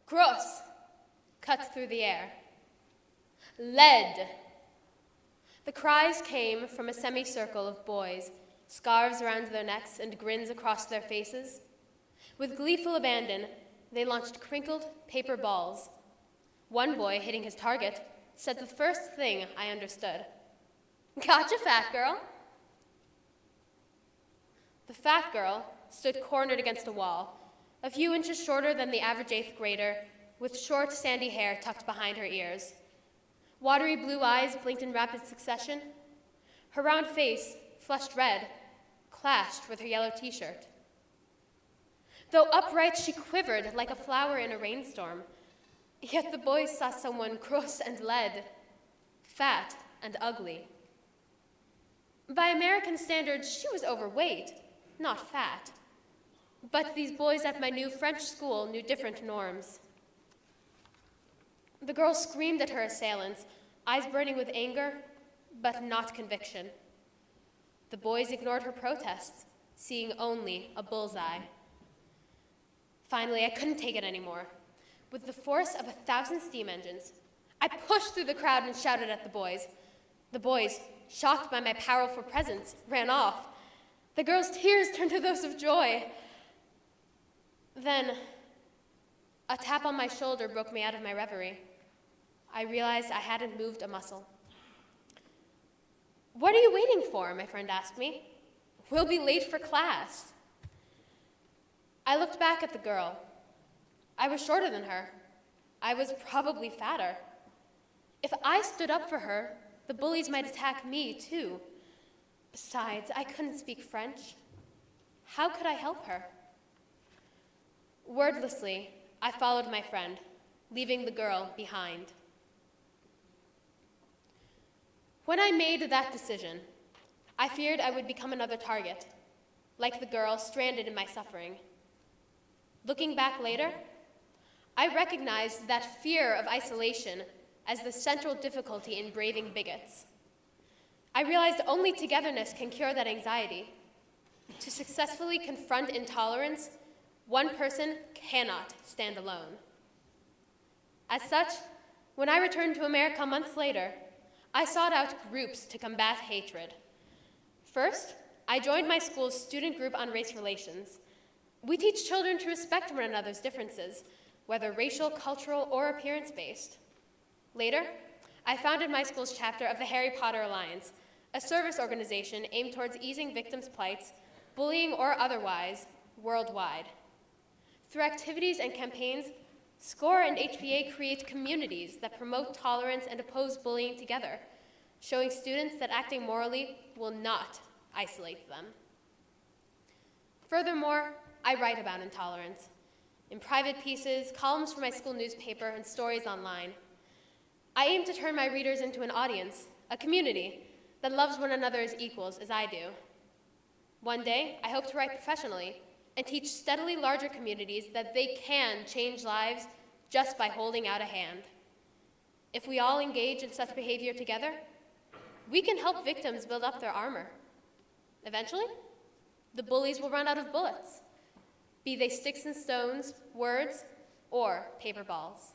Cross cut through the air. Lead. The cries came from a semicircle of boys, scarves around their necks and grins across their faces. With gleeful abandon, they launched crinkled paper balls. One boy, hitting his target, said the first thing I understood. "Gotcha, fat girl." The fat girl stood cornered against a wall, a few inches shorter than the average eighth grader, with short, sandy hair tucked behind her ears. Watery blue eyes blinked in rapid succession. Her round face, flushed red, clashed with her yellow t-shirt. Though upright, she quivered like a flower in a rainstorm. Yet the boys saw someone gross and lead, fat and ugly. By American standards, she was overweight, not fat. But these boys at my new French school knew different norms. The girl screamed at her assailants, eyes burning with anger, but not conviction. The boys ignored her protests, seeing only a bullseye. Finally, I couldn't take it anymore. With the force of 1,000 steam engines, I pushed through the crowd and shouted at the boys. The boys, shocked by my powerful presence, ran off. The girl's tears turned to those of joy. Then, a tap on my shoulder broke me out of my reverie. I realized I hadn't moved a muscle. "What are you waiting for?" my friend asked me. "We'll be late for class." I looked back at the girl. I was shorter than her. I was probably fatter. If I stood up for her, the bullies might attack me too. Besides, I couldn't speak French. How could I help her? Wordlessly, I followed my friend, leaving the girl behind. When I made that decision, I feared I would become another target, like the girl stranded in my suffering. Looking back later, I recognized that fear of isolation as the central difficulty in braving bigots. I realized only togetherness can cure that anxiety. To successfully confront intolerance, one person cannot stand alone. As such, when I returned to America months later, I sought out groups to combat hatred. First, I joined my school's student group on race relations. We teach children to respect one another's differences, whether racial, cultural, or appearance-based. Later, I founded my school's chapter of the Harry Potter Alliance, a service organization aimed towards easing victims' plights, bullying or otherwise, worldwide. Through activities and campaigns, SCORE and HPA create communities that promote tolerance and oppose bullying together, showing students that acting morally will not isolate them. Furthermore, I write about intolerance in private pieces, columns for my school newspaper, and stories online. I aim to turn my readers into an audience, a community that loves one another as equals as I do. One day, I hope to write professionally and teach steadily larger communities that they can change lives just by holding out a hand. If we all engage in such behavior together, we can help victims build up their armor. Eventually, the bullies will run out of bullets, be they sticks and stones, words, or paper balls.